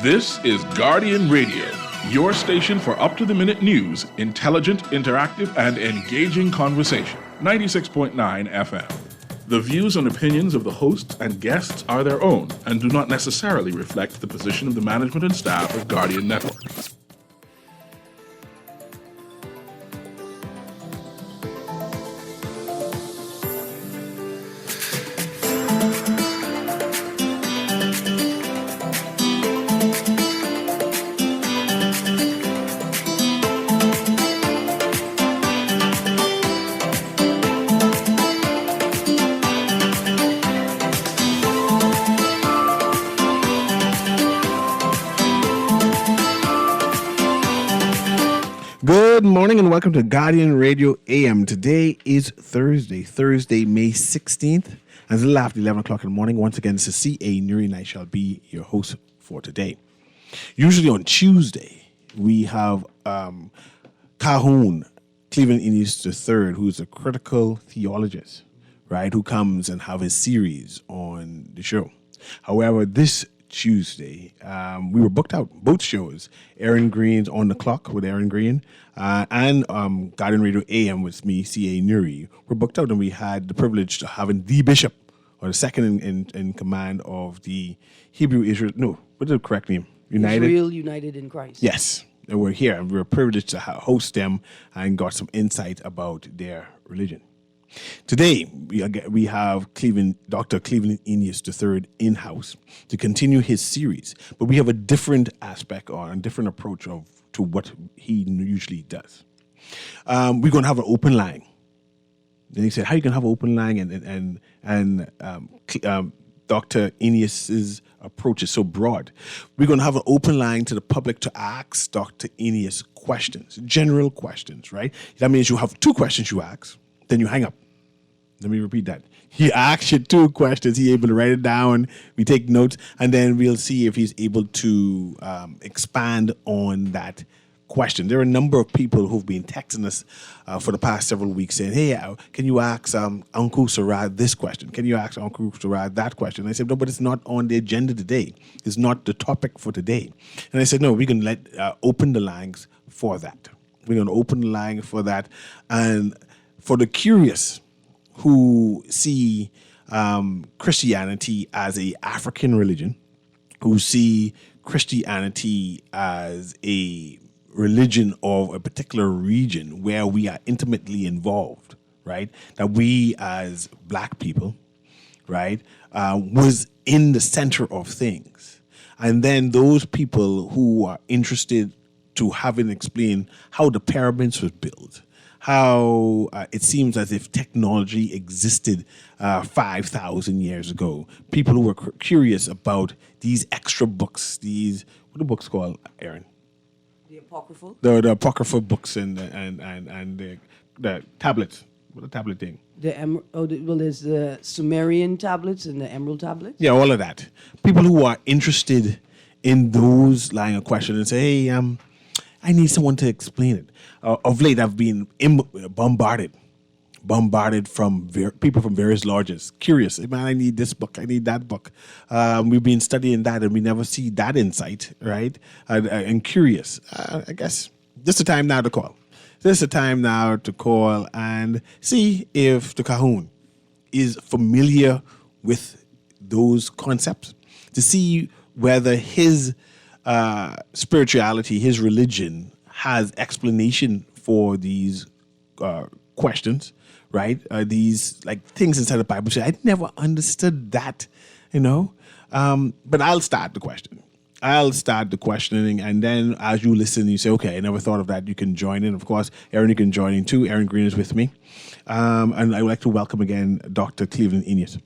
This is Guardian Radio, your station for up-to-the-minute news, intelligent, interactive, and engaging conversation. 96.9 FM. The views and opinions of the hosts and guests are their own and do not necessarily reflect the position of the management and staff of Guardian Network. Good morning and welcome to Guardian Radio A.M. Today is Thursday, May 16th. As a little after 11 o'clock in the morning, once again, this is CA Newry and I shall be your host for today. Usually on Tuesday, we have Calhoun, Cleveland Innes III, who's a critical theologist, right, who comes and have his series on the show. However, this Tuesday, we were booked out, both shows. Aaron Green's On the Clock with Aaron Green and Guardian Radio AM with me, CA Newry. We're booked out and we had the privilege of having the bishop, or the second in command of the Hebrew Israel, no, what is the correct name? Israel United in Christ. Yes, and we're here and we're privileged to host them and got some insight about their religion. Today, we have Dr. Cleveland Innes III in-house to continue his series, but we have a different aspect or a different approach to what he usually does. We're going to have an open line. Then he said, how you can have an open line and Dr. Innes' approach is so broad. We're going to have an open line to the public to ask Dr. Innes questions, general questions, right? That means you have two questions you ask, then you hang up. Let me repeat that. He asks you two questions. He's able to write it down. We take notes, and then we'll see if he's able to expand on that question. There are a number of people who've been texting us for the past several weeks saying, hey, can you ask Uncle Sarad this question? Can you ask Uncle Sarad that question? And I said, no, but it's not on the agenda today. It's not the topic for today. And I said, no, we can open the lines for that. We're going to open the line for that. And for the curious who see Christianity as a African religion, who see Christianity as a religion of a particular region where we are intimately involved, right? That we as black people, right, was in the center of things. And then those people who are interested to having explained how the pyramids was built, how it seems as if technology existed 5,000 years ago. People who were curious about these extra books, what are the books called, Aaron? The apocryphal. The apocryphal books and the tablets. What a tablet thing? There's the Sumerian tablets and the Emerald tablets. Yeah, all of that. People who are interested in those line of questions and say, hey, I need someone to explain it. Of late, I've been bombarded from people from various lodges, curious. Man, I need this book, I need that book. We've been studying that, and we never see that insight, right? And curious. I guess this is the time now to call. This is the time now to call and see if the Calhoun is familiar with those concepts, to see whether his spirituality, his religion, has explanation for these questions, right? These like things inside the Bible. I never understood that, But I'll start the question. I'll start the questioning, and then as you listen, you say, okay, I never thought of that. You can join in. Of course, Aaron, you can join in too. Aaron Green is with me. And I would like to welcome again Dr. Cleveland Innes.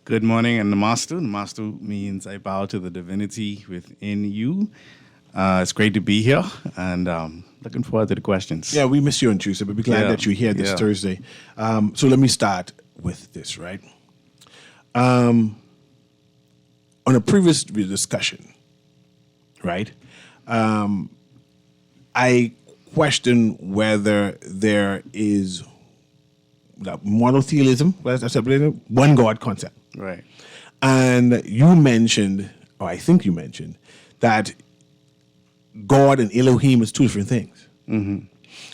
Good morning, and Namastu. Namastu means I bow to the divinity within you. It's great to be here, and looking forward to the questions. Yeah, we miss you on Tuesday, but we're glad that you're here this Thursday. So let me start with this, right? On a previous discussion, right, I question whether there is monotheism, one God concept. Right. And you mentioned or I think you mentioned, that God and Elohim is two different things. And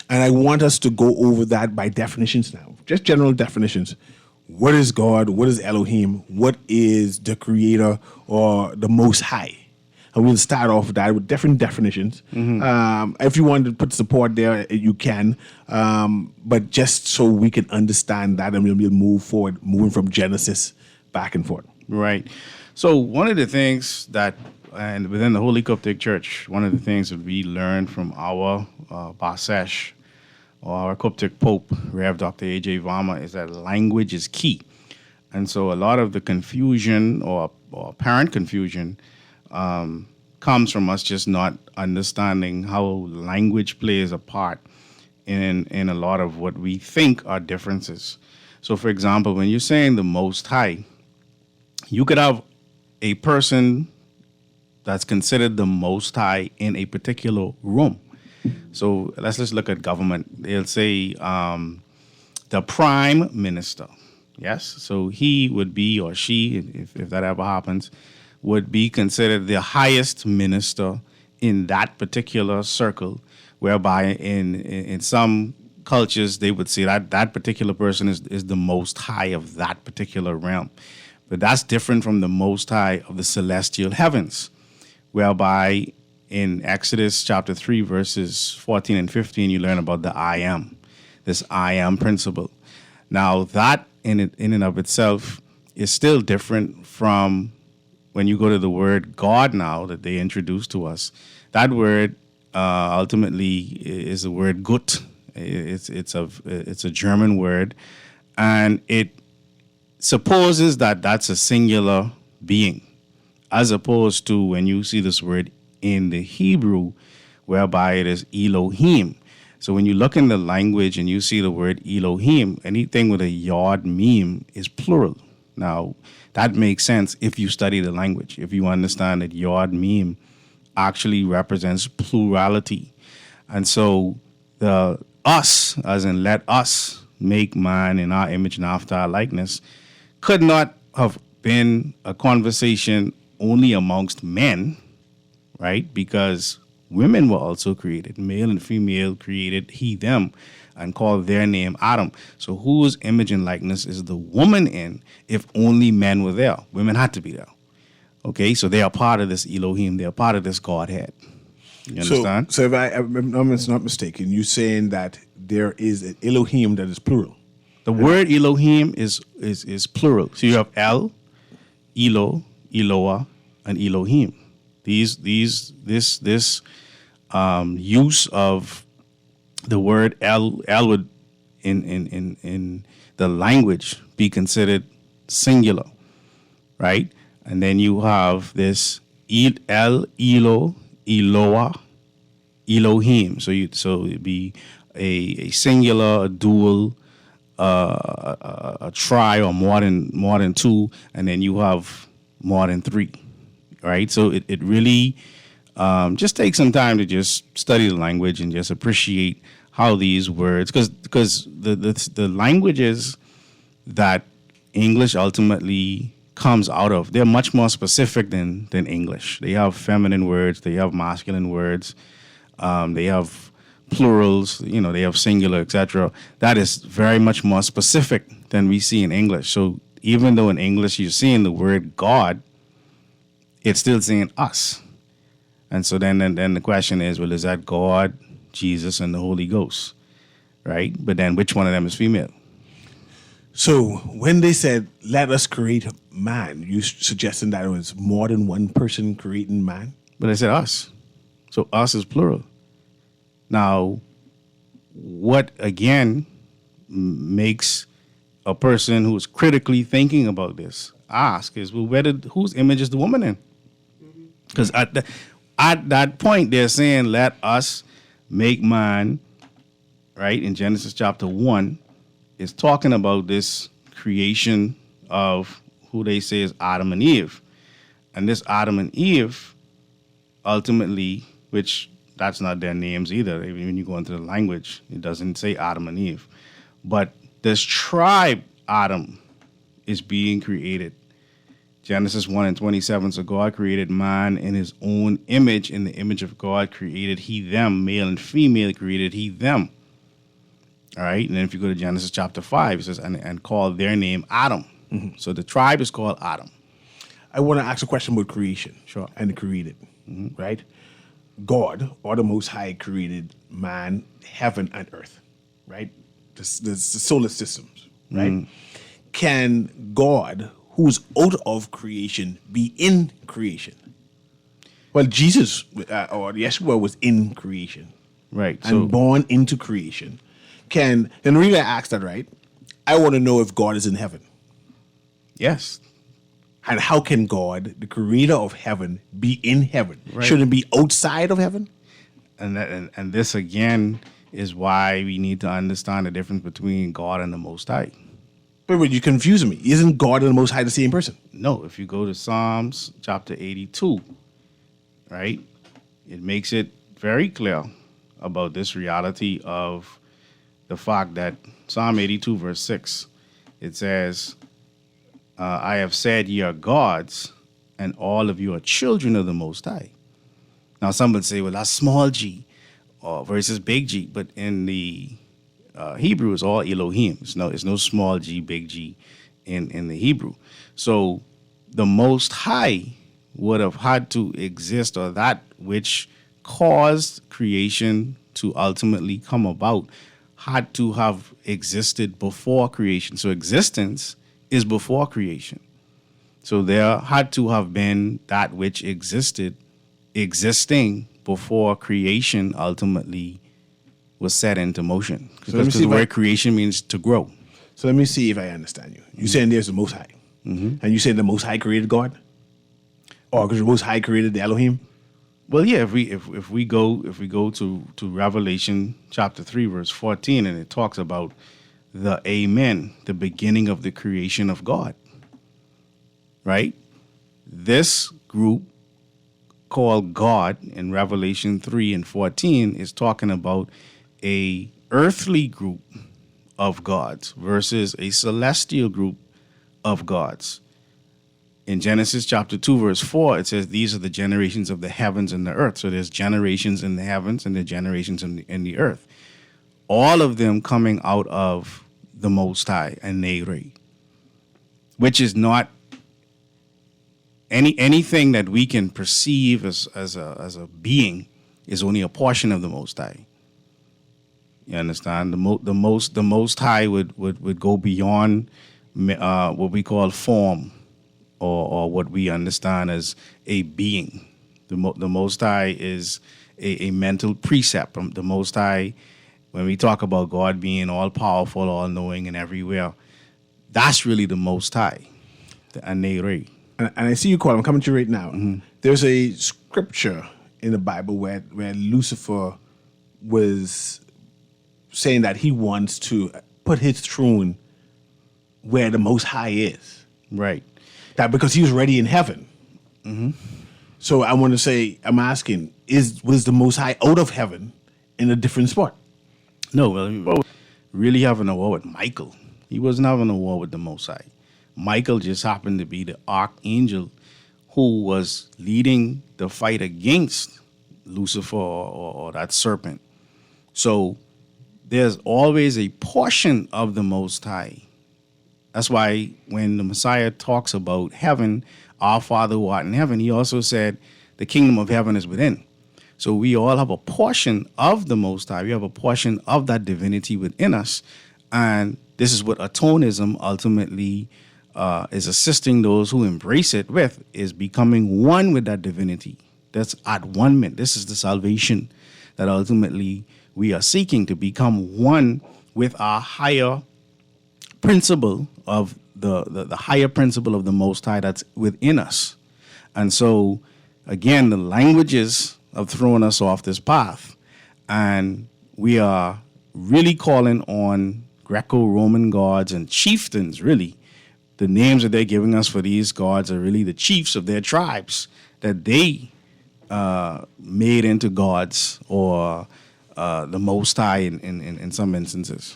I want us to go over that by definitions now, just general definitions. What is God? What is Elohim? What is the Creator or the Most High? And we'll start off with that with different definitions. If you want to put support there, you can. But just so we can understand that, and we'll move forward, moving from Genesis back and forth. Right. So one of the things that, and within the Holy Coptic Church, one of the things that we learned from our Basesh, or our Coptic Pope, Rev. Dr. A.J. Varma, is that language is key. And so a lot of the confusion or apparent confusion comes from us just not understanding how language plays a part in a lot of what we think are differences. So, for example, when you're saying the Most High, you could have a person that's considered the Most High in a particular room. So let's just look at government. They'll say the Prime Minister. Yes, so he would be, or she, if that ever happens, would be considered the highest minister in that particular circle, whereby in some cultures they would say that that particular person is the Most High of that particular realm. But that's different from the Most High of the celestial heavens, whereby in Exodus chapter 3, verses 14 and 15, you learn about the I Am, this I Am principle. Now, that in and of itself is still different from when you go to the word God now that they introduced to us. That word ultimately is the word Gut. It's a German word, and it supposes that that's a singular being, as opposed to when you see this word in the Hebrew, whereby it is Elohim. So when you look in the language and you see the word Elohim, anything with a yod meme is plural. Now, that makes sense if you study the language, if you understand that yod meme actually represents plurality. And so the us, as in let us make man in our image and after our likeness, could not have been a conversation only amongst men, right? Because women were also created, male and female created he, them, and called their name Adam. So whose image and likeness is the woman in if only men were there? Women had to be there. Okay, so they are part of this Elohim. They are part of this Godhead. You understand? So if I'm not mistaken, you're saying that there is an Elohim that is plural. The word Elohim is plural. So you have El, Elo, Eloah, and Elohim. This use of the word El would in the language be considered singular, right? And then you have this El, Elo, Eloah, Elohim. So it'd be a singular, a dual, a tri, or more than two, and then you have more than three, right? So it really just takes some time to just study the language and just appreciate how these words, because the languages that English ultimately comes out of, they're much more specific than English. They have feminine words, they have masculine words, they have plurals, they have singular, etc. That is very much more specific than we see in English. So even though in English you're seeing the word God, it's still saying us. And so then the question is, well, is that God, Jesus, and the Holy Ghost, right? But then which one of them is female? So when they said, let us create man, you suggesting that it was more than one person creating man? But I said us. So us is plural. Now, what again makes a person who's critically thinking about this ask is, well, whose image is the woman in? Because at that point, they're saying, let us make man, right? In Genesis chapter 1, is talking about this creation of who they say is Adam and Eve. And this Adam and Eve, ultimately, which that's not their names either. Even when you go into the language, it doesn't say Adam and Eve. But this tribe, Adam, is being created Genesis 1 and 27, so God created man in his own image. In the image of God created he them. Male and female created he them. All right. And then if you go to Genesis chapter 5, it says, and call their name Adam. Mm-hmm. So the tribe is called Adam. I want to ask a question about creation. Sure. And created, right? God, or the Most High, created man, heaven, and earth, right? The solar systems, right? Can God, who's out of creation, be in creation? Well, Jesus or Yeshua was in creation, Right. and born into creation. And the reason I ask that, right? I want to know if God is in heaven. Yes. And how can God, the creator of heaven, be in heaven? Right. Shouldn't it be outside of heaven? And this again is why we need to understand the difference between God and the Most High. But you're confusing me. Isn't God and the Most High the same person? No, if you go to Psalms chapter 82, right, it makes it very clear about this reality of the fact that Psalm 82 verse 6, it says, I have said ye are gods, and all of you are children of the Most High. Now, some would say, well, that's small g versus big G. But in the Hebrew, it's all Elohim. It's no small g, big G in the Hebrew. So the Most High would have had to exist, or that which caused creation to ultimately come about had to have existed before creation. So existence is before creation. So there had to have been that which existing before creation ultimately was set into motion. Because the word creation means to grow. So let me see if I understand you. You're saying there's the Most High. And you saying the Most High created God? Or because the Most High created the Elohim? Well, yeah, if we go to Revelation chapter 3, verse 14, and it talks about the Amen, the beginning of the creation of God, right? This group called God in Revelation 3 and 14 is talking about a earthly group of gods versus a celestial group of gods. In Genesis chapter 2, verse 4, it says, these are the generations of the heavens and the earth. So there's generations in the heavens and the generations in the earth. All of them coming out of the Most High and Newry, which is not anything that we can perceive as a being is only a portion of the Most High. You understand? The Most High would go beyond what we call form or what we understand as a being. The Most High is a mental precept. The Most High, when we talk about God being all-powerful, all-knowing, and everywhere, that's really the Most High, the Newry. And I see you call. I'm coming to you right now. There's a scripture in the Bible where Lucifer was saying that he wants to put his throne where the Most High is. Right. That because he was already in heaven. So I want to say, I'm asking, was the Most High out of heaven in a different spot? No, well, really having a war with Michael. He wasn't having a war with the Most High. Michael just happened to be the archangel who was leading the fight against Lucifer or that serpent. So there's always a portion of the Most High. That's why when the Messiah talks about heaven, our Father who art in heaven, he also said the kingdom of heaven is within. So we all have a portion of the Most High. We have a portion of that divinity within us. And this is what atonism ultimately is assisting those who embrace it with, is becoming one with that divinity. That's at one. This is the salvation that ultimately we are seeking, to become one with our higher principle of the higher principle of the Most High that's within us. And so, again, the languages have thrown us off this path. And we are really calling on Greco-Roman gods and chieftains, really. The names that they're giving us for these gods are really the chiefs of their tribes that they made into gods or the Most High in some instances.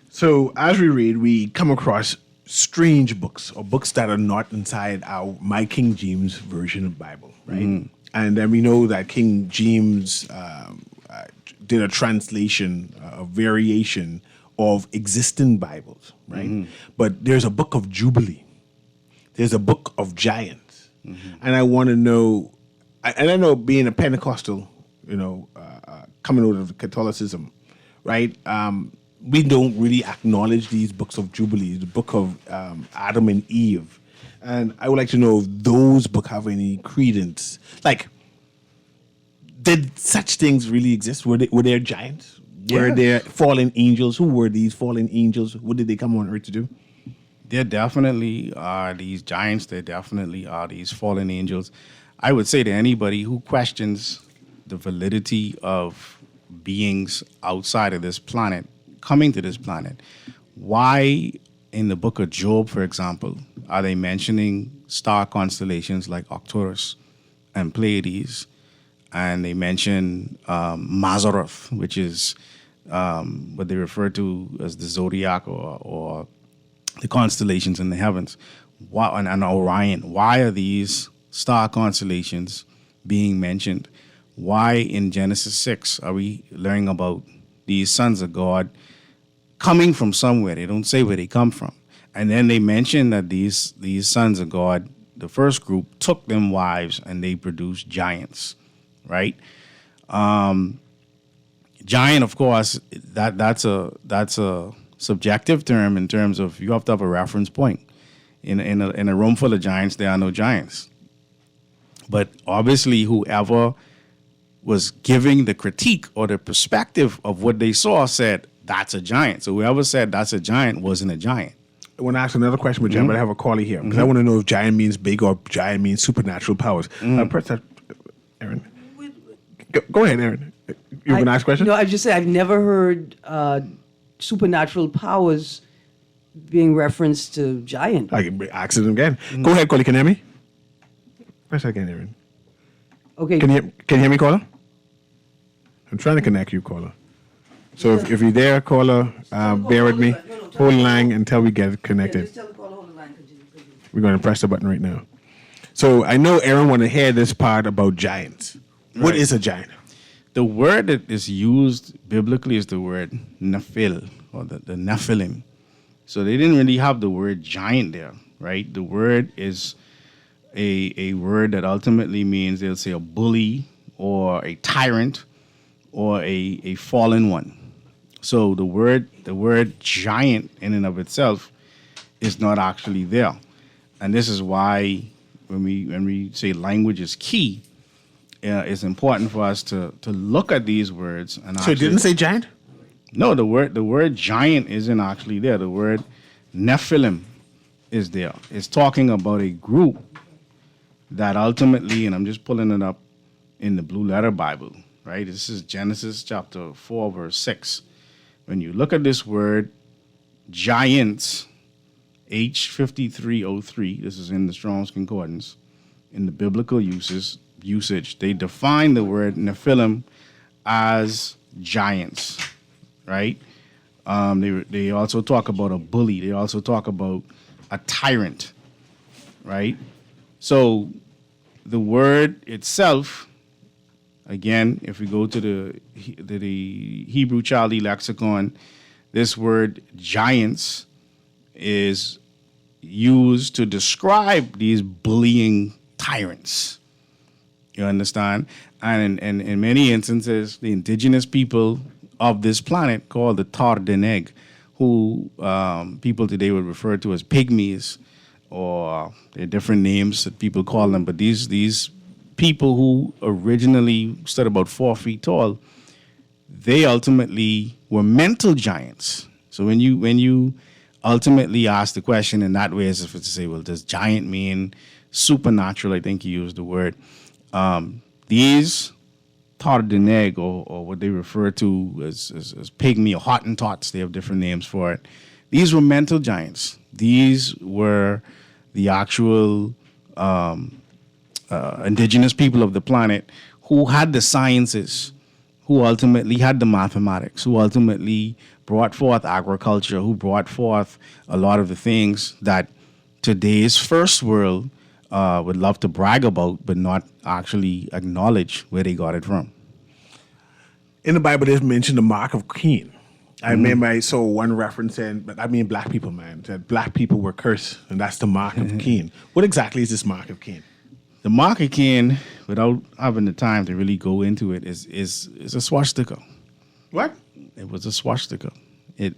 So as we read, we come across strange books or books that are not inside my King James version of Bible, right? And then we know that King James did a translation, a variation of existing Bibles, right? But there's a book of Jubilee. There's a book of giants. And I want to know, and I know being a Pentecostal, coming out of Catholicism, right? We don't really acknowledge these books of Jubilee, the book of Adam and Eve. And I would like to know if those books have any credence. Like, did such things really exist? Were there giants? Yeah. Were there fallen angels? Who were these fallen angels? What did they come on earth to do? There definitely are these giants. There definitely are these fallen angels. I would say to anybody who questions the validity of beings outside of this planet coming to this planet, why in the book of Job, for example, are they mentioning star constellations like Arcturus and Pleiades? And they mention Mazzaroth, which is what they refer to as the zodiac or the constellations in the heavens. And Orion. Why are these star constellations being mentioned? Why in Genesis 6 are we learning about these sons of God coming from somewhere? They don't say where they come from. And then they mention that these sons of God, the first group, took them wives and they produced giants, right? Giant, of course, that's a subjective term in terms of you have to have a reference point. In a room full of giants, there are no giants. But obviously, whoever was giving the critique or the perspective of what they saw said, that's a giant. So whoever said that's a giant wasn't a giant. I want to ask another question with John, but I have a caller here because I want to know if giant means big or giant means supernatural powers. Press that, Aaron. Go ahead, Aaron. You going to ask a question? No, I just said I've never heard supernatural powers being referenced to giant. I can ask it again. Go ahead, caller. Can you hear me? Press that again, Aaron. Okay. Can you hear me, caller? I'm trying to connect you, caller. So if you're there, caller, bear with me. Hold the line until we get connected. Just tell the caller, hold the line, continue. We're going to press the button right now. So I know Aaron want to hear this part about giants. What is a giant? The word that is used biblically is the word Nephil, or the Nephilim. So they didn't really have the word giant there, right? The word is a word that ultimately means, they'll say, a bully or a tyrant or a fallen one. So the word giant in and of itself is not actually there. And this is why when we say language is key, it's important for us to look at these words. And So it didn't say giant? No, the word giant isn't actually there. The word Nephilim is there. It's talking about a group that ultimately, and I'm just pulling it up in the Blue Letter Bible, right? This is Genesis chapter 4, verse 6. When you look at this word, giants, H5303, this is in the Strong's Concordance, in the biblical usage, they define the word Nephilim as giants, right? They also talk about a bully. They also talk about a tyrant, right? So the word itself, again, if we go to the Hebrew Chaldee lexicon, this word giants is used to describe these bullying tyrants. You understand? And in many instances, the indigenous people of this planet, called the Tardeneg, who people today would refer to as pygmies, or there are different names that people call them, but these people who originally stood about 4 feet tall, they ultimately were mental giants. So when you ultimately ask the question in that way, as if to say, well, does giant mean supernatural? I think you used the word. These Tardeneg, or what they refer to as pygmy or Hottentots, they have different names for it. These were mental giants. These were the actual indigenous people of the planet who had the sciences, who ultimately had the mathematics, who ultimately brought forth agriculture, who brought forth a lot of the things that today's first world would love to brag about, but not actually acknowledge where they got it from. In the Bible, there's mentioned the mark of Cain. I remember I saw one reference saying, but I mean black people, man, that black people were cursed, and that's the mark of Cain. What exactly is this mark of Cain? The mark of Cain, without having the time to really go into it, is a swastika. What? It was a swastika. It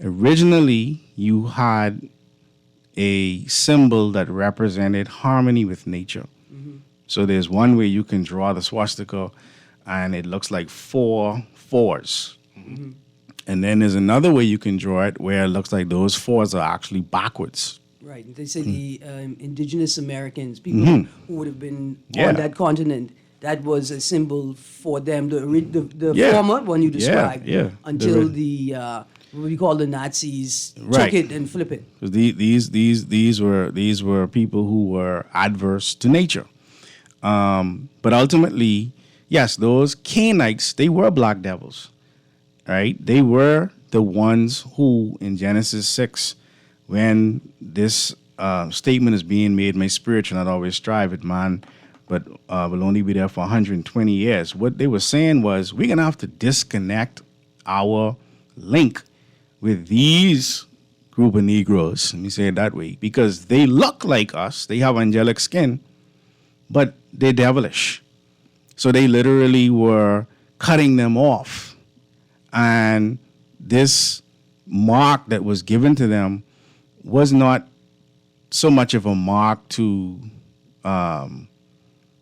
originally you had a symbol that represented harmony with nature. So there's one way you can draw the swastika, and it looks like 4 fours. And then there's another way you can draw it where it looks like those 4s are actually backwards. Right. They say the indigenous Americans, people who would have been on that continent, that was a symbol for them. The former one you described, until the what we call the Nazis took it and flip it. These were people who were adverse to nature. But ultimately, yes, those Cainites, they were black devils. Right? They were the ones who, in Genesis 6, when this statement is being made, my spirit shall not always strive with man, but will only be there for 120 years. What they were saying was, we're going to have to disconnect our link with these group of Negroes, let me say it that way, because they look like us, they have angelic skin, but they're devilish. So they literally were cutting them off. And this mark that was given to them was not so much of a mark to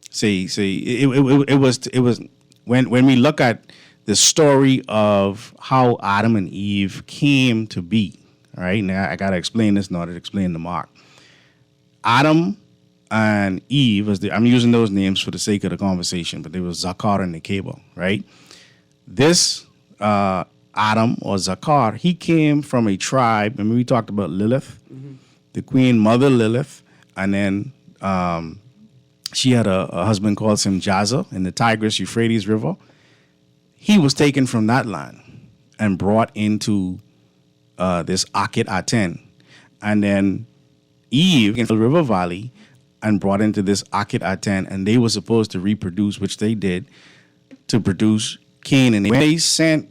say it was when we look at the story of how Adam and Eve came to be. All right, now I gotta explain this in order to explain the mark. Adam and Eve, I'm using those names for the sake of the conversation, but they were Zakar and Nekeba, right? This Adam or Zakar, he came from a tribe. Remember we talked about Lilith, the queen mother Lilith, and then she had a husband called Simjaza in the Tigris-Euphrates River. He was taken from that land and brought into this Akit Aten. And then Eve in the river valley and brought into this Akit Aten, and they were supposed to reproduce, which they did, to produce Cain. And when they said,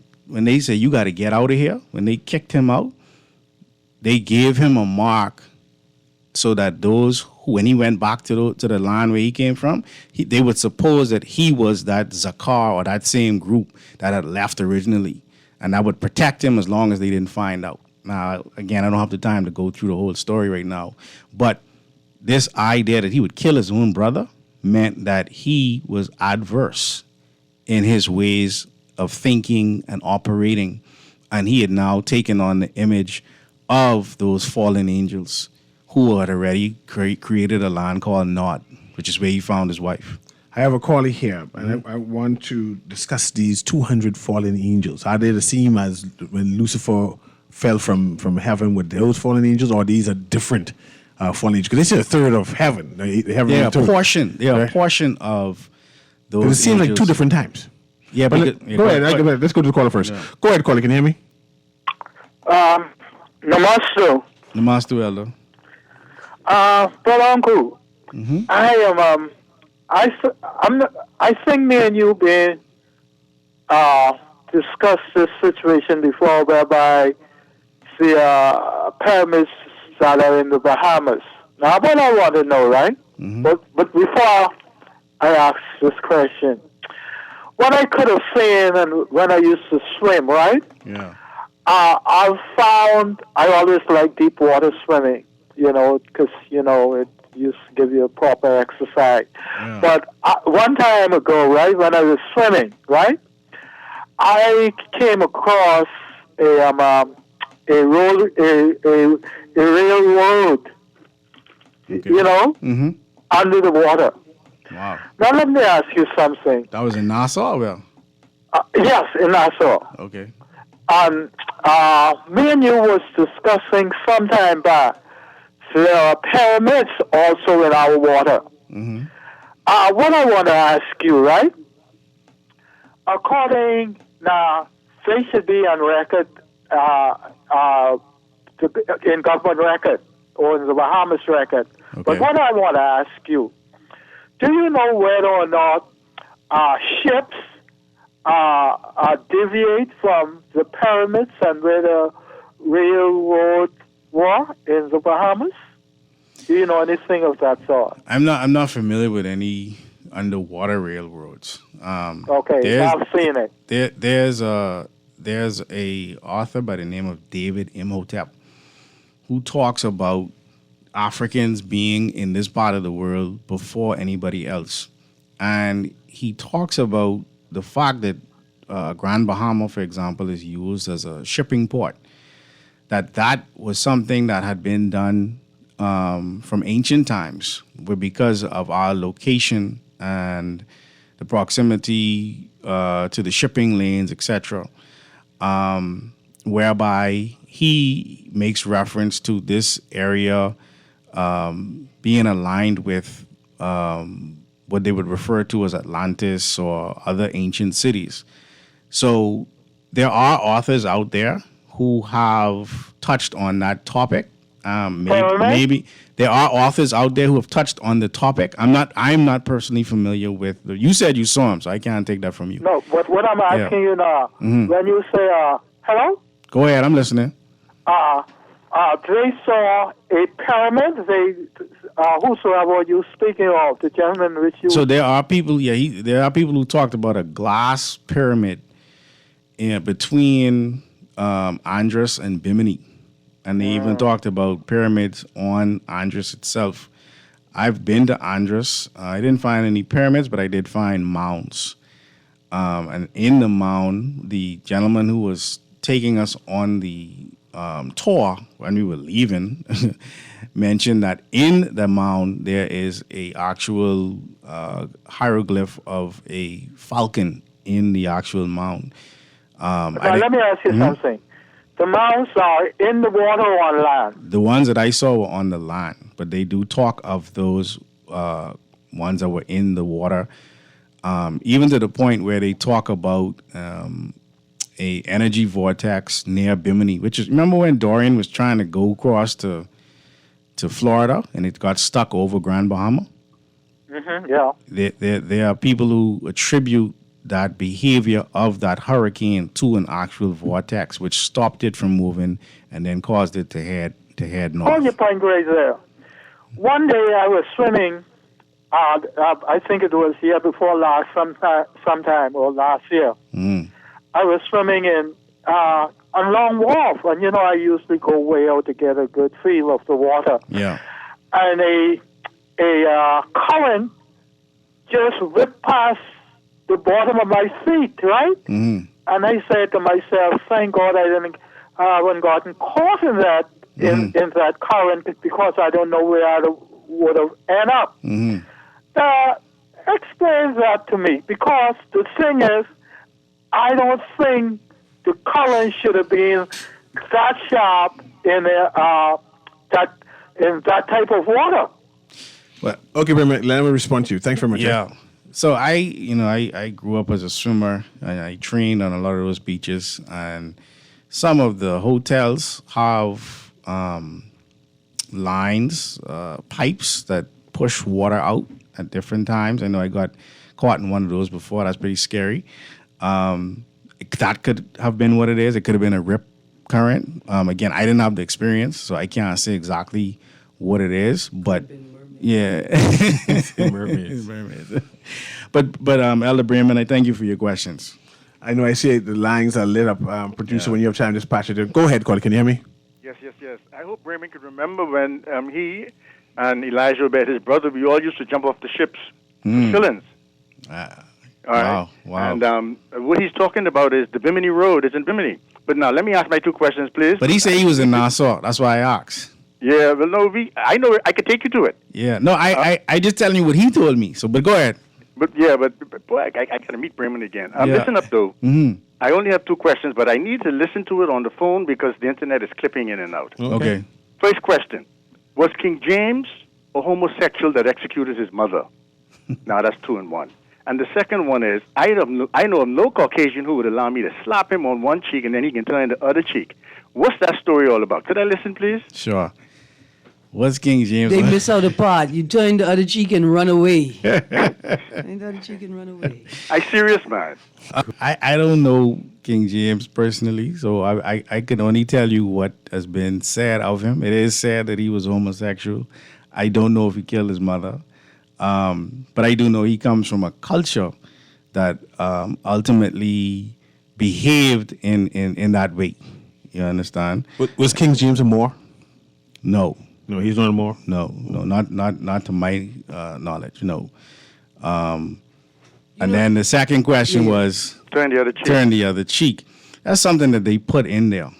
you got to get out of here, when they kicked him out, they gave him a mark so that those who, when he went back to the land where he came from, they would suppose that he was that Zakar or that same group that had left originally. And that would protect him as long as they didn't find out. Now, again, I don't have the time to go through the whole story right now. But this idea that he would kill his own brother meant that he was adverse in his ways of thinking and operating. And he had now taken on the image of those fallen angels who had already created a land called Nod, which is where he found his wife. I have a caller here, and I want to discuss these 200 fallen angels. Are they the same as when Lucifer fell from heaven with those fallen angels, or these are different fallen angels? Because they say a third of heaven. They're a portion. They're a portion of those angels. It seems like 2 different times. Yeah, but go ahead. Let's go to the caller first. Yeah. Go ahead, caller. Can you hear me? Namaste. Namaste, Elder. Brother Uncle, I am. I think me and you been discussed this situation before, whereby the pyramids that are in the Bahamas. Now, what I want to know, right? But before I ask this question, what I could have seen and when I used to swim, right? Yeah. I've found I always like deep water swimming, because, it used to give you a proper exercise. Yeah. But one time ago, right, when I was swimming, right, I came across a railroad, okay. Under the water. Wow. Now let me ask you something. That was in Nassau, well? Yes, in Nassau. Okay. Me and you was discussing some time back. There are pyramids also in our water. What I want to ask you, right? according now, they should be on record in government record or in the Bahamas record. Okay. But what I want to ask you, do you know whether or not ships deviate from the pyramids and where the railroad were in the Bahamas? Do you know anything of that sort? I'm not familiar with any underwater railroads. Okay, I've seen it. There's a author by the name of David Imhotep who talks about Africans being in this part of the world before anybody else. And he talks about the fact that Grand Bahama, for example, is used as a shipping port. That was something that had been done from ancient times, but because of our location and the proximity to the shipping lanes, etc., whereby he makes reference to this area being aligned with what they would refer to as Atlantis or other ancient cities. So there are authors out there who have touched on that topic. Maybe there are authors out there who have touched on the topic. I'm not personally familiar with. You said you saw him, so I can't take that from you. No, but what I'm asking you now, when you say hello, go ahead. I'm listening. They saw a pyramid. Whosoever you speaking of, the gentleman which you. So there are people. Yeah, there are people who talked about a glass pyramid between Andros and Bimini. And they even talked about pyramids on Andros itself. I've been to Andros. I didn't find any pyramids, but I did find mounds. And in the mound, the gentleman who was taking us on the tour when we were leaving mentioned that in the mound there is a actual hieroglyph of a falcon in the actual mound. Now, let me ask you something. The mounds are in the water or on land? The ones that I saw were on the land, but they do talk of those ones that were in the water, even to the point where they talk about a energy vortex near Bimini, which is, remember when Dorian was trying to go across to Florida and it got stuck over Grand Bahama? Mm-hmm, yeah. There are people who attribute that behavior of that hurricane to an actual vortex, which stopped it from moving and then caused it to head north. Hold your point right there. One day I was swimming, I think it was year before last, sometime or last year. I was swimming in on Long Wharf, and you know I usually go way out to get a good feel of the water. Yeah. And a current just ripped past the bottom of my feet, right? Mm-hmm. And I said to myself, thank God I haven't gotten caught in that in that current, because I don't know where I would have ended up. Mm-hmm. Explain that to me, because the thing is, I don't think the current should have been that sharp in that type of water. Well, okay, let me respond to you. Thanks very much. Yeah. So I grew up as a swimmer, and I trained on a lot of those beaches, and some of the hotels have lines, pipes that push water out at different times. I know I got caught in one of those before. That's pretty scary. That could have been what it is. It could have been a rip current. Again, I didn't have the experience, so I can't say exactly what it is, but yeah. Mermaids. But Elder Bremen, I thank you for your questions. I know I see the lines are lit up. Producer, when you have time, just patch it in. Go ahead, Colin. Can you hear me? Yes. I hope Bremen could remember when he and Elijah Obed, his brother, we all used to jump off the ships, Shillings. Wow. And what he's talking about is the Bimini Road. It's in Bimini. But now, let me ask my two questions, please. But he said he was in Nassau. That's why I asked. Yeah, well, no, I know I could take you to it. Yeah, no, I just telling you what he told me. So, but go ahead. But boy, I got to meet Bremen again. Listen up, though. Mm-hmm. I only have two questions, but I need to listen to it on the phone because the internet is clipping in and out. Okay. First question. Was King James a homosexual that executed his mother? Now, that's 2 in 1. And the second one is, I know of no Caucasian who would allow me to slap him on one cheek and then he can turn the other cheek. What's that story all about? Could I listen, please? Sure. What's King James? They miss out a part. You turn the other cheek and run away. Turn the other cheek and run away. I'm serious, man. I don't know King James personally, so I can only tell you what has been said of him. It is said that he was homosexual. I don't know if he killed his mother, but I do know he comes from a culture that ultimately behaved in that way. You understand? Was King James a Moor? No. No, he's not a Moor. No, not to my knowledge. No. And then the second question was Turn the other cheek. turn the other cheek. That's something that they put in there.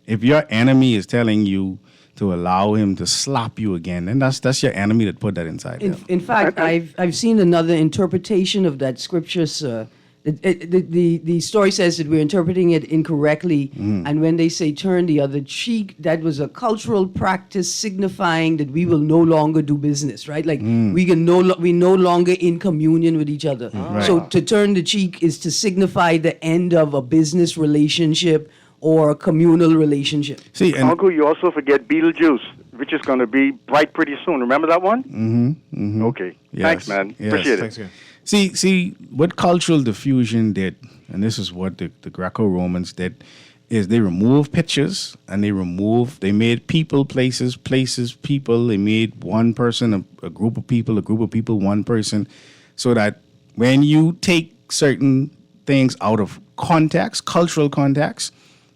If your enemy is telling you to allow him to slap you again, then that's your enemy that put that inside there. In fact, I've seen another interpretation of that scripture, sir. The story says that we're interpreting it incorrectly, and when they say turn the other cheek, that was a cultural practice signifying that we will no longer do business, right? Like we no longer in communion with each other. Right. So to turn the cheek is to signify the end of a business relationship or a communal relationship. See, and Uncle, you also forget Beetlejuice, which is going to be bright pretty soon. Remember that one? Okay. Yes, Thanks, man. yes. Appreciate it. Thanks again. See, what cultural diffusion did, and this is what the Greco-Romans did, is they removed pictures and they made people, places, people. They made one person, a group of people, one person, so that when you take certain things out of context, cultural context,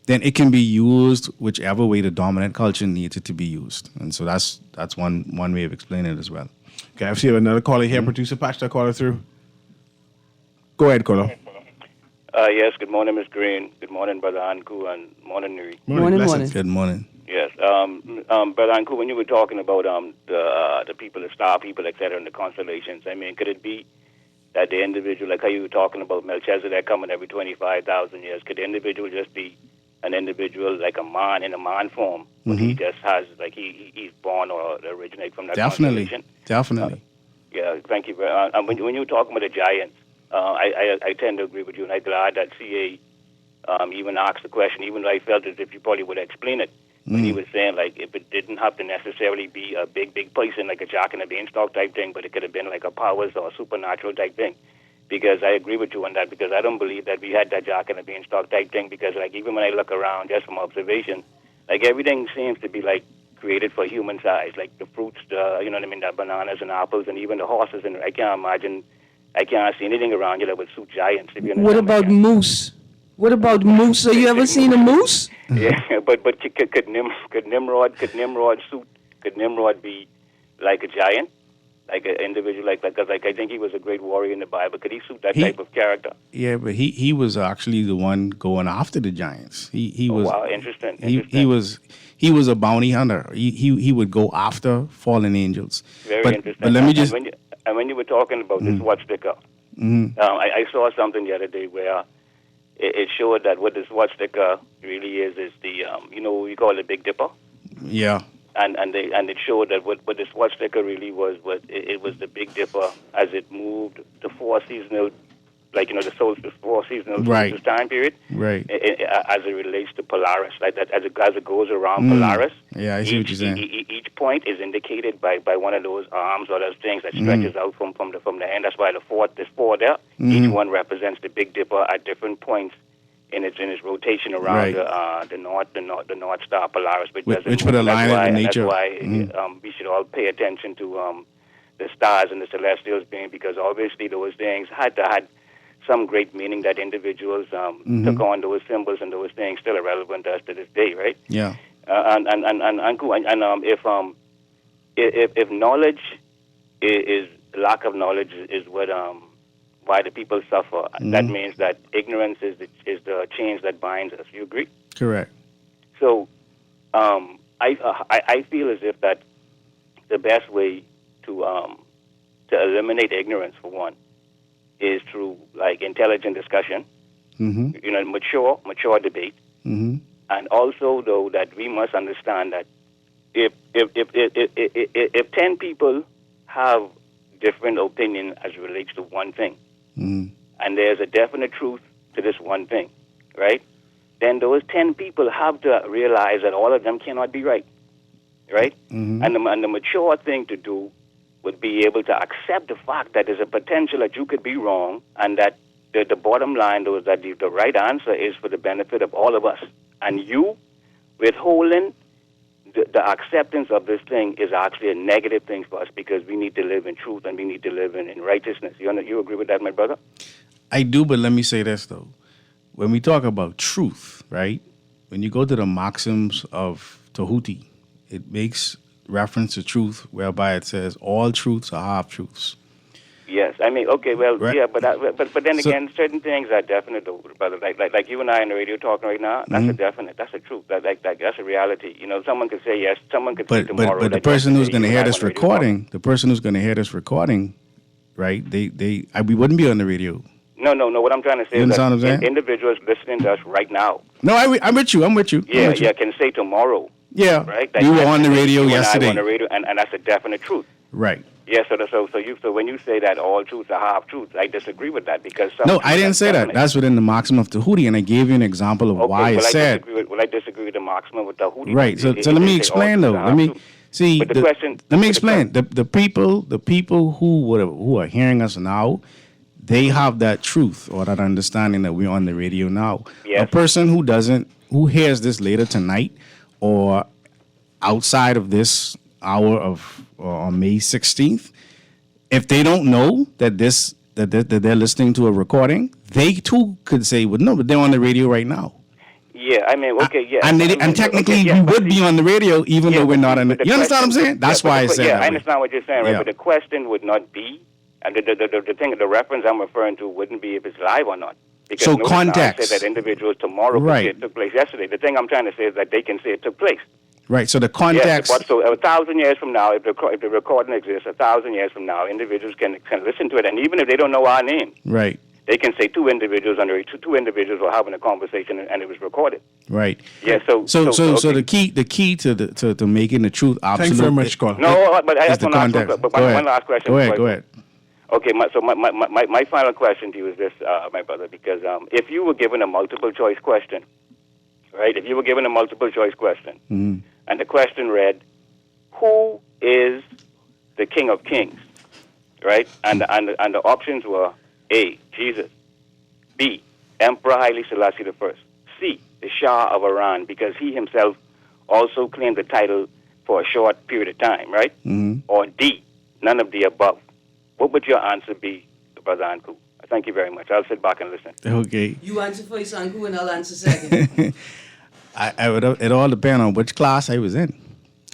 then it can be used whichever way the dominant culture needs it to be used. And so that's one way of explaining it as well. Okay, I see another caller here. Producer, patch that caller through. Go ahead, caller. Yes, good morning, Ms. Green. Good morning, Brother Anku, and morning, Newry. Morning. Good morning. Yes, Brother Anku, when you were talking about the people, the star people, etc., and the constellations, I mean, could it be that the individual, like how you were talking about Melchizedek coming every 25,000 years, could the individual just be an individual like a man in a man form, but he just has, like, he's born or originate from that constellation? Definitely. Yeah, thank you. When you were talking about the giants, I tend to agree with you, and I'm glad that CA even asked the question, even though I felt as if you probably would explain it. When he was saying, like, if it didn't have to necessarily be a big person, like a Jack and a Beanstalk type thing, but it could have been like a powers or a supernatural type thing. Because I agree with you on that, because I don't believe that we had that Jack and a Beanstalk type thing, because, like, even when I look around just from observation, like, everything seems to be, like, created for human size, like the fruits, you know what I mean, the bananas and apples, and even the horses, and I can't see anything around you that would suit giants. If you understand What about moose? What about moose? Have you ever seen a moose? Yeah, but could Nimrod be like a giant, like an individual, because I think he was a great warrior in the Bible. Could he suit that type of character? Yeah, but he was actually the one going after the giants. He was. Wow, interesting. He was a bounty hunter. He would go after fallen angels. Very interesting. But let me just. And when you were talking about this watch sticker, I saw something the other day where it showed that what this watch sticker really is the we call it Big Dipper. Yeah. And it showed that what this watch sticker really was it was the Big Dipper as it moved the four seasonal, the solstice, four seasonal solstice time period. Right. As it relates to Polaris, like that as it goes around Polaris. Yeah, I see what you're saying. Each point is indicated by one of those arms or those things that stretches out from the end. That's why there's four there. Each one represents the Big Dipper at different points in its rotation around the North Star Polaris, which would align with nature. That's why we should all pay attention to the stars and the celestials being, because obviously those things had some great meaning that individuals took on those symbols, and those things still are relevant to us to this day, right? Yeah. If knowledge is lack of knowledge is what why the people suffer, that means that ignorance is the chains that binds us. You agree? Correct. So I feel as if that the best way to eliminate ignorance, for one, is through intelligent discussion, mature debate, and also though that we must understand that if 10 people have different opinion as it relates to one thing, and there's a definite truth to this one thing, right? Then those 10 people have to realize that all of them cannot be right, right? And the mature thing to do would be able to accept the fact that there's a potential that you could be wrong, and that the bottom line, though, is that the right answer is for the benefit of all of us. And you withholding the acceptance of this thing is actually a negative thing for us, because we need to live in truth and we need to live in righteousness. You agree with that, my brother? I do, but let me say this, though. When we talk about truth, right, when you go to the maxims of Tahuti, it makes reference to truth, whereby it says all truths are half-truths. Yes, I mean, okay, well, right. Yeah, but then again, certain things are definite, though, brother. Like you and I on the radio talking right now, that's a definite, that's a truth, that's a reality. You know, someone could say yes, someone could say tomorrow. But the person who's going to hear this recording, right? We wouldn't be on the radio. No. What I'm trying to say is that individuals listening to us right now. No, I'm with you. Yeah, can say tomorrow. Yeah, right. You were on the radio yesterday. On the radio, and that's a definite truth. Right. Yeah, so when you say that all truths are half truths, I disagree with that, because no, I didn't say that. That's within the maximum of Tahuti, and I gave you an example of why I said. I disagree with the maximum of Tahuti? Right. So let me explain though. Let me see. Let me explain. The people who are hearing us now, they have that truth or that understanding that we're on the radio now. Yes. A person who hears this later tonight or outside of this hour of on May 16th, if they don't know that they're listening to a recording, they too could say, "Well, no, but they're on the radio right now." Yeah, I mean, okay, yeah. And technically, we would be on the radio even though we're not on the. You understand what I'm saying? That's why I said. Yeah, I understand what you're saying, right? But the question would not be, and the thing, the reference I'm referring to wouldn't be if it's live or not. Because so context. I said that individuals tomorrow could say it took place yesterday. The thing I'm trying to say is that they can say it took place. Right, so the context... Yes, so 1,000 years from now, if the recording exists, 1,000 years from now, individuals can listen to it, and even if they don't know our name, right, they can say two individuals were having a conversation, and it was recorded. Right. Yeah. So the key to making the truth absolute... Thanks very much, Carl. No, but I have one last question. Go ahead. Okay, my final question to you is this, my brother, because if you were given a multiple choice question, right? If you were given a multiple choice question, and the question read, "Who is the King of Kings?" Right? And the options were A, Jesus; B, Emperor Haile Selassie I; C, the Shah of Iran, because he himself also claimed the title for a short period of time, right? Or D, none of the above. What would your answer be, Brother Anku? Thank you very much. I'll sit back and listen. Okay. You answer first, Anku, and I'll answer second. It all depends on which class I was in.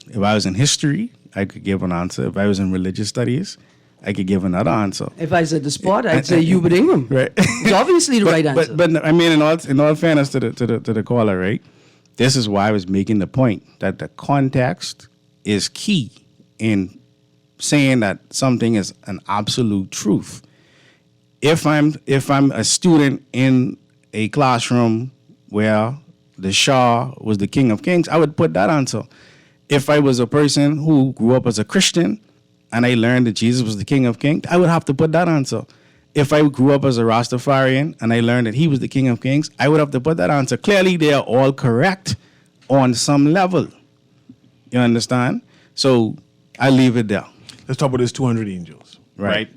If I was in history, I could give an answer. If I was in religious studies, I could give another answer. If I said the sport, I'd say Hubert Ingram. Right. It's obviously the right answer. But I mean, in all fairness to the caller, right? This is why I was making the point that the context is key in saying that something is an absolute truth. If I'm a student in a classroom where the Shah was the King of Kings, I would put that answer. If I was a person who grew up as a Christian and I learned that Jesus was the King of Kings, I would have to put that answer. If I grew up as a Rastafarian and I learned that he was the King of Kings, I would have to put that answer. Clearly, they are all correct on some level. You understand? So I leave it there. Let's talk about those 200 angels. Right.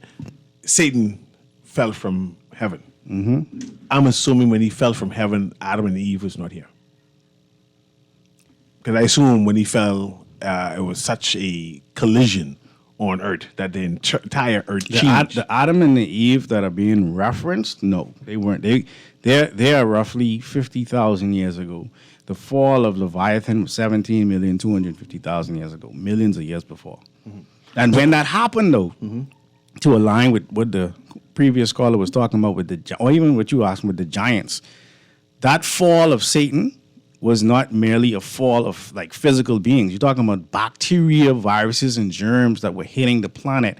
Satan fell from heaven. I'm assuming when he fell from heaven, Adam and Eve was not here. Because I assume when he fell, it was such a collision on earth that the entire earth changed. The Adam and the Eve that are being referenced, no, they weren't. They are roughly 50,000 years ago. The fall of Leviathan was 17,250,000 years ago, millions of years before. And when that happened, though, to align with what the previous caller was talking about or even what you asked with the giants, that fall of Satan was not merely a fall of like physical beings. You're talking about bacteria, viruses, and germs that were hitting the planet,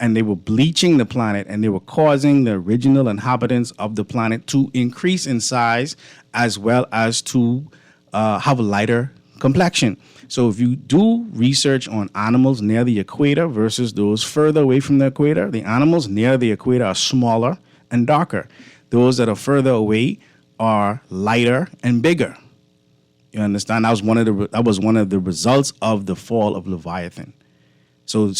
and they were bleaching the planet, and they were causing the original inhabitants of the planet to increase in size as well as to have a lighter complexion. So if you do research on animals near the equator versus those further away from the equator, the animals near the equator are smaller and darker. Those that are further away are lighter and bigger. You understand? That was one of the results of the fall of Leviathan. So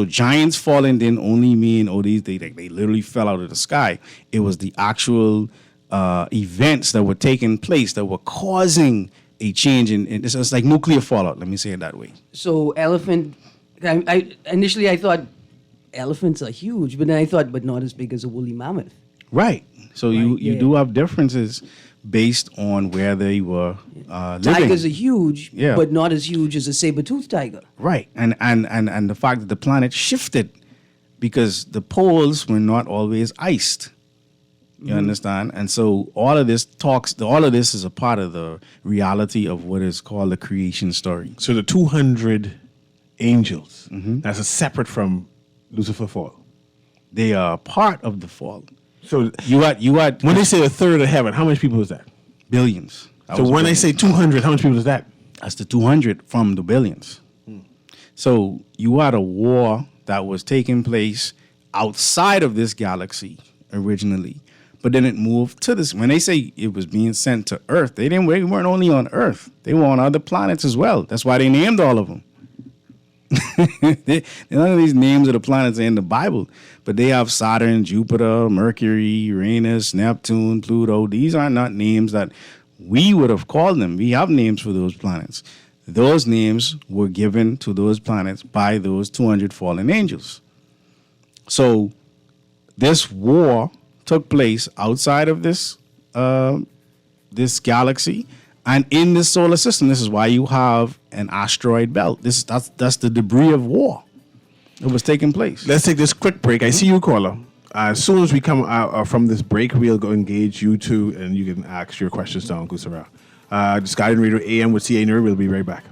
giants falling didn't only mean they literally fell out of the sky. It was the actual events that were taking place that were causing a change in it's like nuclear fallout. Let me say it that way. So elephant. Initially I thought elephants are huge, but then I thought, but not as big as a woolly mammoth. Right. So you do have differences based on where they were living. Tigers are huge, Yeah. but not as huge as a saber-toothed tiger. Right. And the fact that the planet shifted because the poles were not always iced. You understand? And so all of this is a part of the reality of what is called the creation story. So the 200 angels, that's a separate from Lucifer fall. They are part of the fall. So You had when they say a third of heaven, how much people is that? billions. So when they say 200, how much people is that? That's the 200 from the billions. So you had a war that was taking place outside of this galaxy originally, but then it moved to this. When they say it was being sent to Earth, they weren't only on Earth. They were on other planets as well. That's why they named all of them. None of these names of the planets are in the Bible, but they have Saturn, Jupiter, Mercury, Uranus, Neptune, Pluto. These are not names that we would have called them. We have names for those planets. Those names were given to those planets by those 200 fallen angels. So this war took place outside of this galaxy and in this solar system. This is why you have an asteroid belt. That's the debris of war that was taking place. Let's take this quick break. I see you, caller. As soon as we come out from this break, we'll go engage you two, and you can ask your questions to Uncle Sarah. This guy in Radio A.M. with CA Newry. We'll be right back.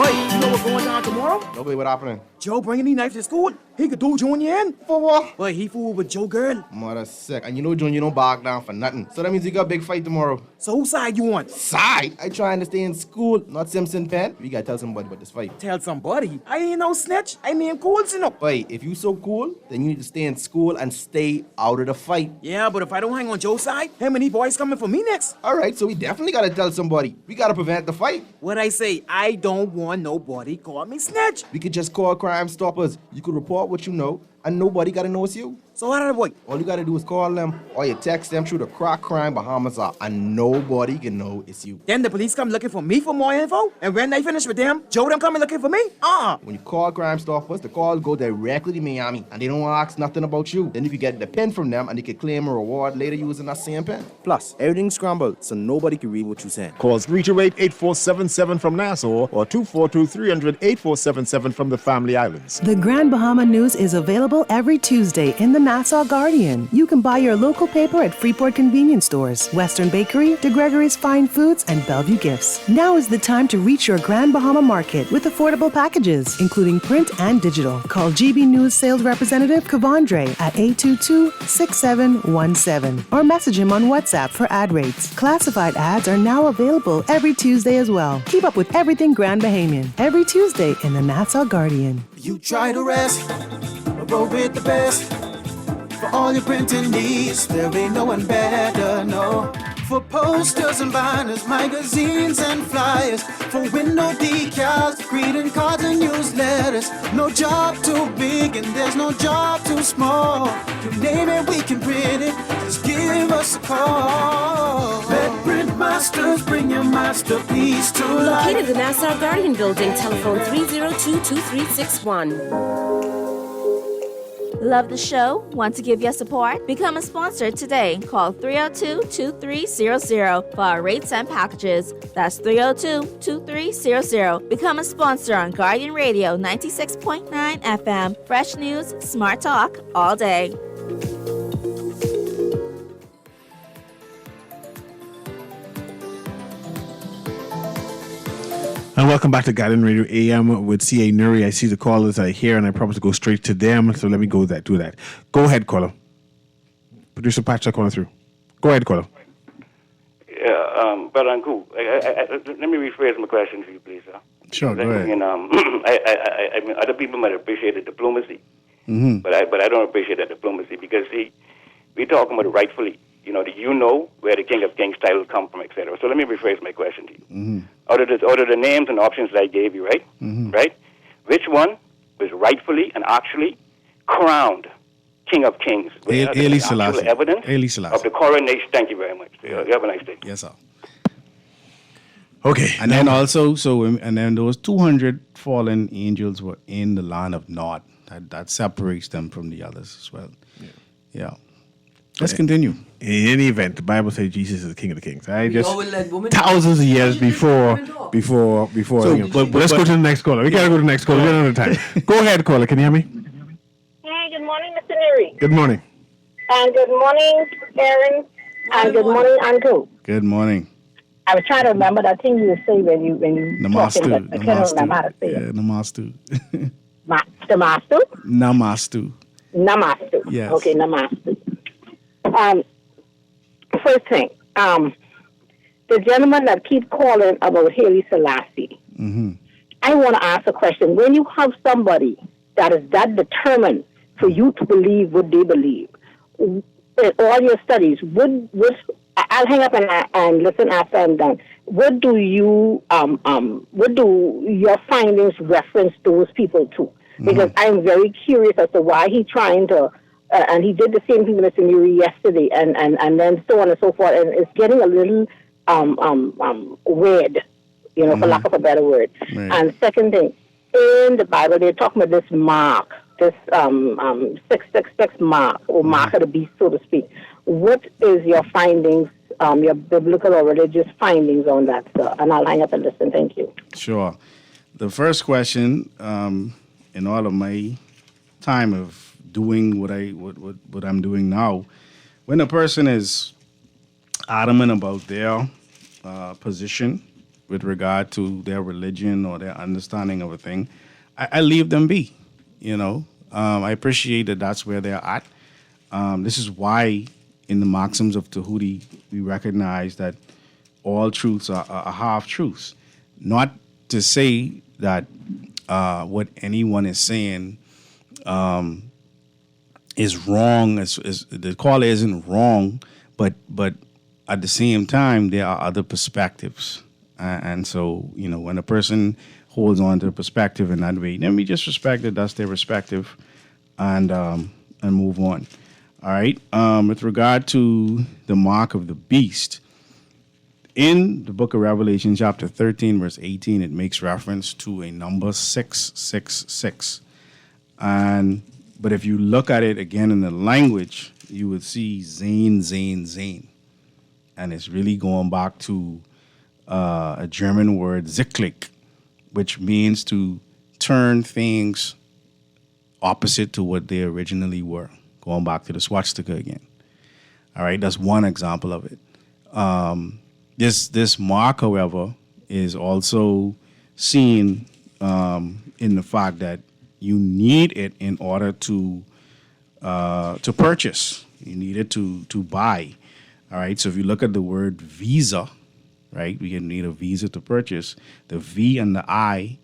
Wait, you know what's going on tomorrow? Nobody, what happening? Joe bringing these knives to school. He could do Junior in. For what? But he fooled with Joe girl. Mother sick. And you know Junior don't back down for nothing. So that means you got a big fight tomorrow. So whose side you on? Side? I trying to stay in school, not Simpson Pen. We gotta tell somebody about this fight. Tell somebody. I ain't no snitch. I mean cool, you know. Wait, if you so cool, then you need to stay in school and stay out of the fight. Yeah, but if I don't hang on Joe's side, him and he boys coming for me next. Alright, so we definitely gotta tell somebody. We gotta prevent the fight. What I say, I don't want nobody call me snitch. We could just call Crime Stoppers. You could report what you know, and nobody gotta know it's you. So how did I work? All you gotta do is call them, or you text them through the Crack Crime Bahamas app, and nobody can know it's you. Then the police come looking for me for more info, and when they finish with them, Joe them coming looking for me? When you call Crime Stoppers, the call go directly to Miami, and they don't ask nothing about you. Then you can get the pen from them, and you can claim a reward later using that same pen. Plus, everything's scrambled, so nobody can read what you're saying. Call 328-8477 from Nassau or 242-300-8477 from the Family Islands. The Grand Bahama News is available every Tuesday in the Nassau Guardian. You can buy your local paper at Freeport convenience stores, Western Bakery, De Gregory's Fine Foods, and Bellevue Gifts. Now is the time to reach your Grand Bahama market with affordable packages, including print and digital. Call GB News sales representative Kavandre at 822-6717 or message him on WhatsApp for ad rates. Classified ads are now available every Tuesday as well. Keep up with everything Grand Bahamian every Tuesday in the Nassau Guardian. You try to rest, roll with the best. For all your printing needs, there ain't no one better, no. For posters and banners, magazines and flyers, for window decals, greeting cards and newsletters. No job too big and there's no job too small. You name it, we can print it, just give us a call. Let Print Masters bring your masterpiece to life. Located in the Nassau Guardian Building, telephone 302-2361. Love the show? Want to give your support? Become a sponsor today. Call 302-2300 for our rates and packages. That's 302-2300. Become a sponsor on Guardian Radio 96.9 FM. Fresh news, smart talk, all day. And welcome back to Guardian Radio AM with CA Newry. I see the callers are here, and I promise to go straight to them. So let me do that. Go ahead, caller. Producer Patrick calling through. Go ahead, caller. Yeah, but Uncle, let me rephrase my question to you, please, sir. Sure, go ahead. I mean, other people might appreciate the diplomacy. But I don't appreciate that diplomacy because, see, we're talking about rightfully. You know, do you know where the King of Kings title come from, etc.? So let me rephrase my question to you. Out of the names and options that I gave you, right? Right? Which one was rightfully and actually crowned King of Kings? Haile Selassie. Evidence Haile Selassie. of the coronation. Thank you very much. You have a nice day. Yes, sir. Okay. And then also, and then those 200 fallen angels were in the land of Nod. That separates them from the others as well. Yeah. Let's continue. In any event, the Bible says Jesus is the King of the Kings. Right? We Just always let women thousands of years before. So, But let's go to the next caller. We gotta go to the next caller. We got another time. Go ahead, caller. Can you hear me? Hey, good morning, Mr. Newry. Good morning. And good morning, Aaron. And good morning, Uncle. Good morning. I was trying to remember that thing you say when you Namastu. talking, but I can't remember how to say it. Namastu. Namastu? Namastu. Namastu. Yes. Okay, Namastu. First thing, the gentleman that keep calling about Haile Selassie, I want to ask a question. When you have somebody that is that determined for you to believe what they believe, in all your studies, I'll hang up and listen after I'm done. What do your findings reference those people to? Because I'm very curious as to why he's trying to, and he did the same thing with Mr. Newry yesterday, and then so on and so forth, and it's getting a little weird, for lack of a better word. Right. And second thing, in the Bible, they're talking about this mark, this 666 mark, or mark of the beast, so to speak. What is your findings, your biblical or religious findings on that, sir? And I'll hang up and listen. Thank you. Sure. The first question, in all of my time of doing what I'm doing now, when a person is adamant about their position with regard to their religion or their understanding of a thing, I leave them be. I appreciate that that's where they're at. This is why in the maxims of Tahuti, we recognize that all truths are half truths. Not to say that what anyone is saying is wrong. Is the caller isn't wrong, but at the same time, there are other perspectives. And so, when a person holds on to a perspective in that way, then we just respect that that's their perspective and move on. All right. With regard to the mark of the beast, in the book of Revelation, chapter 13, verse 18, it makes reference to a number 666. But if you look at it again in the language, you would see Zain, Zain, Zain. And it's really going back to a German word, Zyklik, which means to turn things opposite to what they originally were. Going back to the swastika again. All right, that's one example of it. This mark, however, is also seen in the fact that you need it in order to purchase. You need it to buy. All right, so if you look at the word visa, right, we need a visa to purchase. The V and the I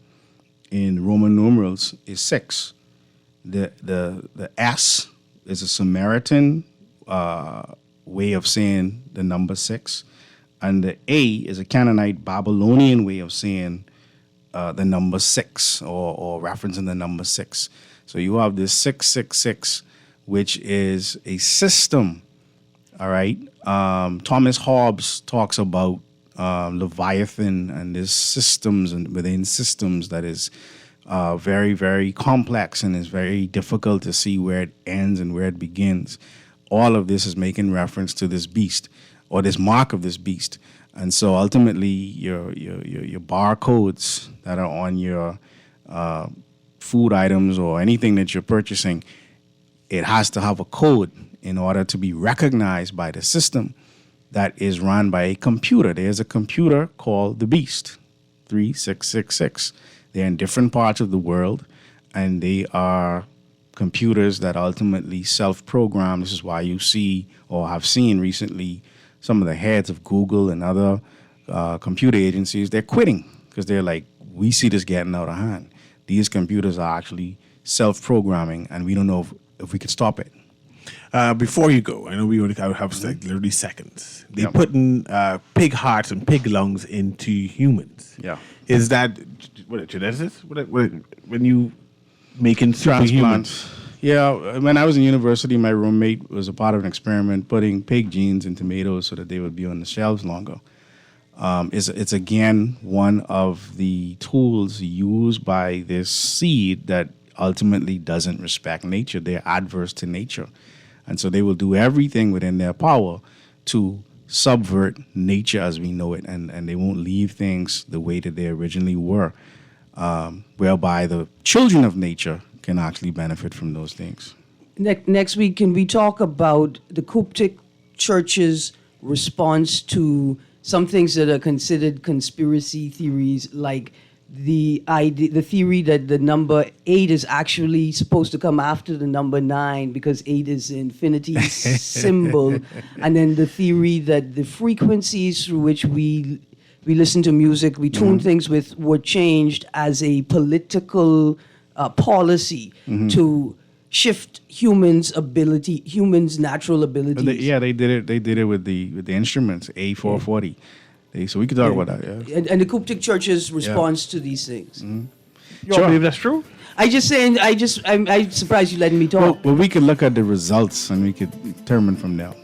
in Roman numerals is 6. The S is a Samaritan way of saying the number 6. And the A is a Canaanite Babylonian way of saying the number 6 or referencing the number 6. So you have this 666, which is a system. All right. Thomas Hobbes talks about Leviathan and there's systems and within systems that is very, very complex and is very difficult to see where it ends and where it begins. All of this is making reference to this beast or this mark of this beast. And so ultimately your barcodes that are on your food items or anything that you're purchasing, it has to have a code in order to be recognized by the system that is run by a computer. There's a computer called the Beast, 3666. They're in different parts of the world, and they are computers that ultimately self-program. This is why you see or have seen recently some of the heads of Google and other computer agencies, they're quitting because they're like, we see this getting out of hand. These computers are actually self-programming, and we don't know if we could stop it. Before you go, I know we only have like literally seconds. They put in pig hearts and pig lungs into humans. Yeah. Is that what geneticists? When you making transplants? Yeah. When I was in university, my roommate was a part of an experiment putting pig genes in tomatoes so that they would be on the shelves longer. It's again one of the tools used by this seed that ultimately doesn't respect nature. They're adverse to nature. And so they will do everything within their power to subvert nature as we know it, and they won't leave things the way that they originally were, whereby the children of nature can actually benefit from those things. Next week, can we talk about the Coptic Church's response to some things that are considered conspiracy theories, like the theory that the number 8 is actually supposed to come after the number 9 because 8 is the infinity symbol, and then the theory that the frequencies through which we listen to music, we tune things with, were changed as a political policy to shift humans' natural abilities. They did it with the instruments A440. So we could talk about that. Yeah. And the Coptic Church's response to these things. You don't believe that's true? I'm surprised you letting me talk. Well, we could look at the results and we could determine from there.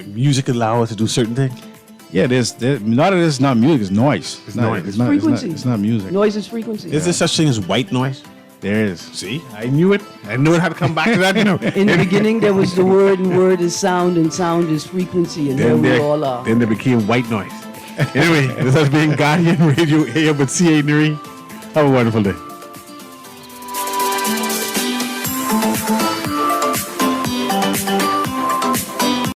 Music allow us to do certain things. Yeah, there's a lot of this is not music, it's noise. It's noise. It's frequency. It's not music. Noise is frequency. Is there such thing as white noise? There is. See, I knew it. I knew it had to come back to that. In the beginning, there was the word, and word is sound, and sound is frequency, and then we all are. Then there became white noise. Anyway, this has been Guardian Radio A.M. with CA Newry. Have a wonderful day.